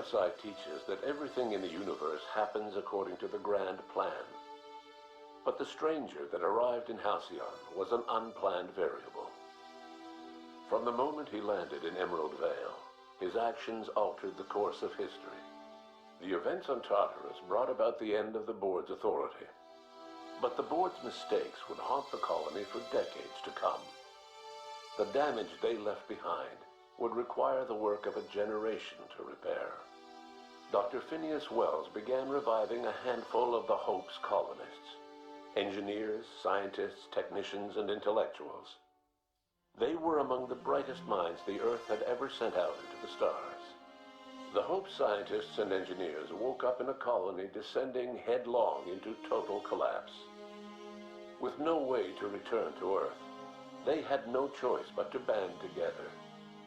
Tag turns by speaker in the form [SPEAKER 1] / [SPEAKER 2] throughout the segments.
[SPEAKER 1] MSI teaches that everything in the universe happens according to the grand plan. But the stranger that arrived in Halcyon was an unplanned variable. From the moment he landed in Emerald Vale, his actions altered the course of history. The events on Tartarus brought about the end of the board's authority. But the board's mistakes would haunt the colony for decades to come. The damage they left behind would require the work of a generation to repair. Dr. Phineas Wells began reviving a handful of the Hope's colonists, engineers, scientists, technicians, and intellectuals. They were among the brightest minds the Earth had ever sent out into the stars. The Hope scientists and engineers woke up in a colony descending headlong into total collapse. With no way to return to Earth, they had no choice but to band together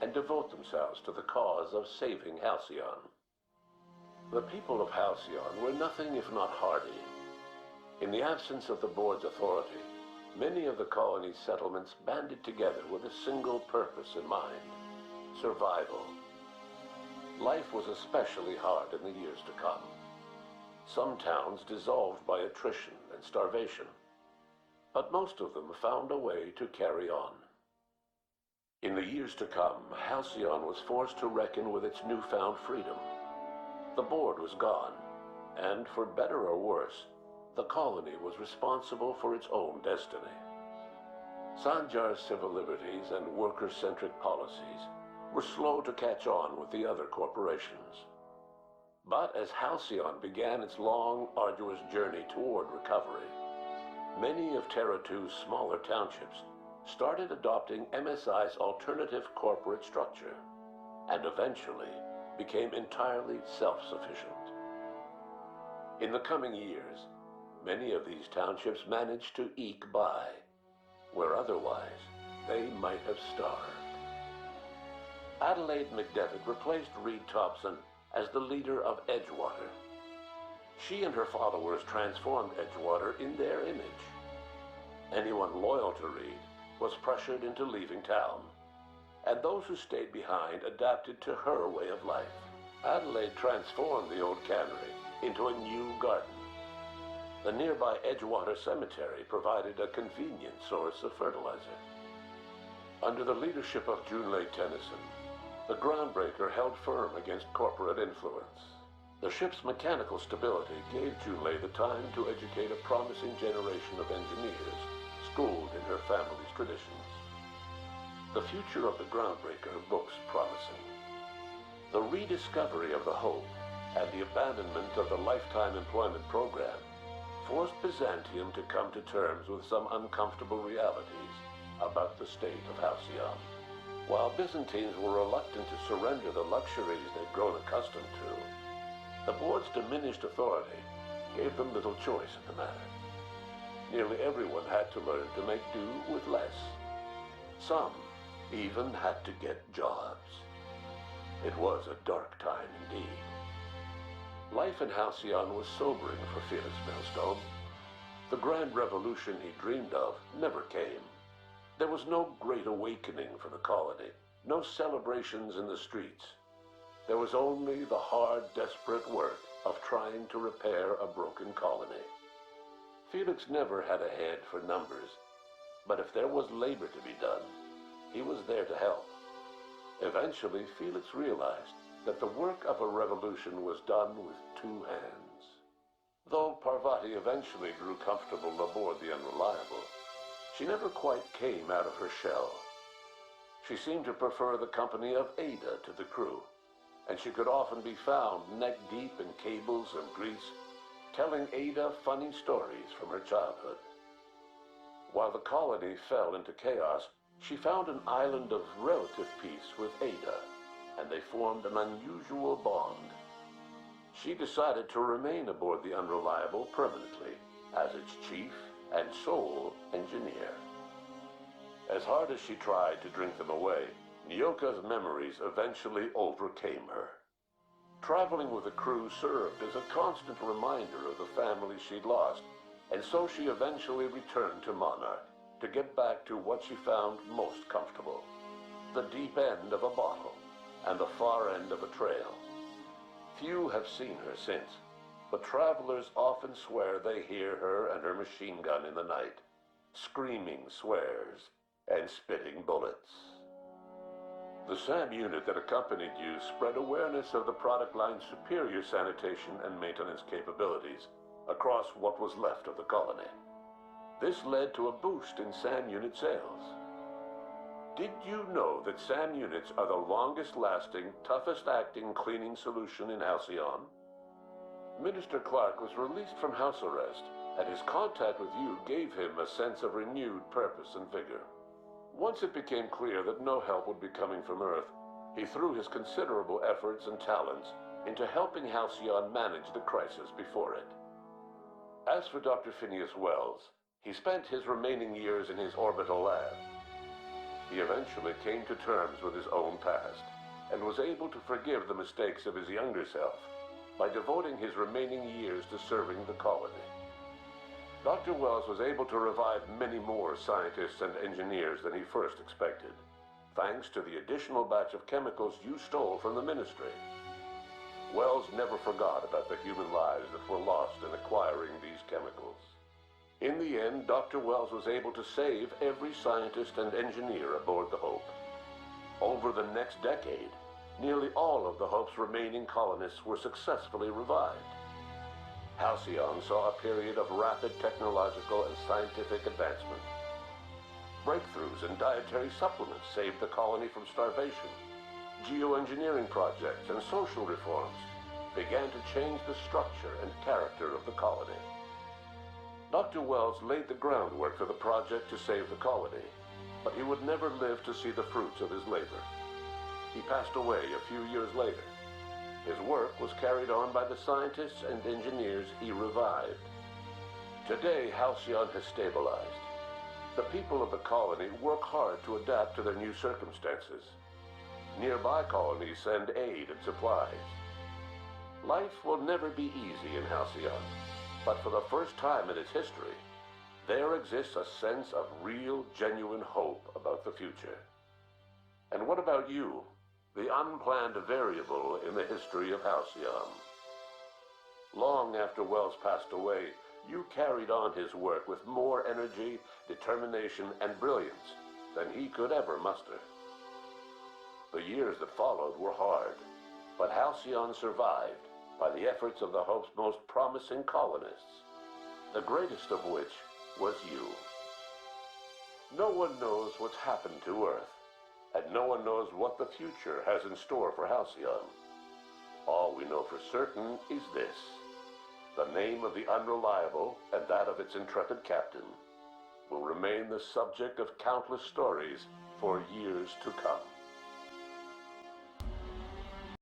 [SPEAKER 1] and devote themselves to the cause of saving Halcyon. The people of Halcyon were nothing if not hardy. In the absence of the board's authority, many of the colony's settlements banded together with a single purpose in mind: survival. Life was especially hard in the years to come. Some towns dissolved by attrition and starvation, but most of them found a way to carry on. In the years to come, Halcyon was forced to reckon with its newfound freedom. The board was gone, and for better or worse, the colony was responsible for its own destiny. Sanjar's civil liberties and worker-centric policies were slow to catch on with the other corporations. But as Halcyon began its long, arduous journey toward recovery, many of Terra 2's smaller townships started adopting MSI's alternative corporate structure, and eventually became entirely self-sufficient. In the coming years, many of these townships managed to eke by, where otherwise they might have starved. Adelaide McDevitt replaced Reed Thompson as the leader of Edgewater. She and her followers transformed Edgewater in their image. Anyone loyal to Reed was pressured into leaving town, and those who stayed behind adapted to her way of life. Adelaide transformed the old cannery into a new garden. The nearby Edgewater Cemetery provided a convenient source of fertilizer. Under the leadership of Junlei Tennyson, the groundbreaker held firm against corporate influence. The ship's mechanical stability gave Junlei the time to educate a promising generation of engineers schooled in her family's traditions. The future of the groundbreaker looks promising. The rediscovery of the Hope and the abandonment of the lifetime employment program forced Byzantium to come to terms with some uncomfortable realities about the state of Halcyon. While Byzantines were reluctant to surrender the luxuries they'd grown accustomed to, the board's diminished authority gave them little choice in the matter. Nearly everyone had to learn to make do with less. Some even had to get jobs. It was a dark time indeed. Life in Halcyon was sobering for Felix Millstone. The grand revolution he dreamed of never came. There was no great awakening for the colony, no celebrations in the streets. There was only the hard, desperate work of trying to repair a broken colony. Felix never had a head for numbers, but if there was labor to be done, he was there to help. Eventually, Felix realized that the work of a revolution was done with two hands. Though Parvati eventually grew comfortable aboard the Unreliable, she never quite came out of her shell. She seemed to prefer the company of Ada to the crew, and she could often be found neck-deep in cables and grease, telling Ada funny stories from her childhood. While the colony fell into chaos, she found an island of relative peace with Ada, and they formed an unusual bond. She decided to remain aboard the Unreliable permanently as its chief and sole engineer. As hard as she tried to drink them away, Nyoka's memories eventually overcame her. Traveling with the crew served as a constant reminder of the family she'd lost, and so she eventually returned to Monarch to get back to what she found most comfortable: the deep end of a bottle and the far end of a trail. Few have seen her since, but travelers often swear they hear her and her machine gun in the night, screaming swears and spitting bullets. The SAM unit that accompanied you spread awareness of the product line's superior sanitation and maintenance capabilities across what was left of the colony. This led to a boost in SAM unit sales. Did you know that SAM units are the longest-lasting, toughest-acting cleaning solution in Halcyon? Minister Clark was released from house arrest, and his contact with you gave him a sense of renewed purpose and vigor. Once it became clear that no help would be coming from Earth, he threw his considerable efforts and talents into helping Halcyon manage the crisis before it. As for Dr. Phineas Wells, he spent his remaining years in his orbital lab. He eventually came to terms with his own past, and was able to forgive the mistakes of his younger self by devoting his remaining years to serving the colony. Dr. Wells was able to revive many more scientists and engineers than he first expected, thanks to the additional batch of chemicals you stole from the ministry. Wells never forgot about the human lives that were lost in acquiring these chemicals. In the end, Dr. Wells was able to save every scientist and engineer aboard the Hope. Over the next decade, nearly all of the Hope's remaining colonists were successfully revived. Halcyon saw a period of rapid technological and scientific advancement. Breakthroughs in dietary supplements saved the colony from starvation. Geoengineering projects and social reforms began to change the structure and character of the colony. Dr. Wells laid the groundwork for the project to save the colony, but he would never live to see the fruits of his labor. He passed away a few years later. His work was carried on by the scientists and engineers he revived. Today, Halcyon has stabilized. The people of the colony work hard to adapt to their new circumstances. Nearby colonies send aid and supplies. Life will never be easy in Halcyon, but for the first time in its history, there exists a sense of real, genuine hope about the future. And what about you? The unplanned variable in the history of Halcyon. Long after Wells passed away, you carried on his work with more energy, determination, and brilliance than he could ever muster. The years that followed were hard, but Halcyon survived by the efforts of the Hope's most promising colonists, the greatest of which was you. No one knows what's happened to Earth, and no one knows what the future has in store for Halcyon. All we know for certain is this: the name of the Unreliable and that of its intrepid captain will remain the subject of countless stories for years to come.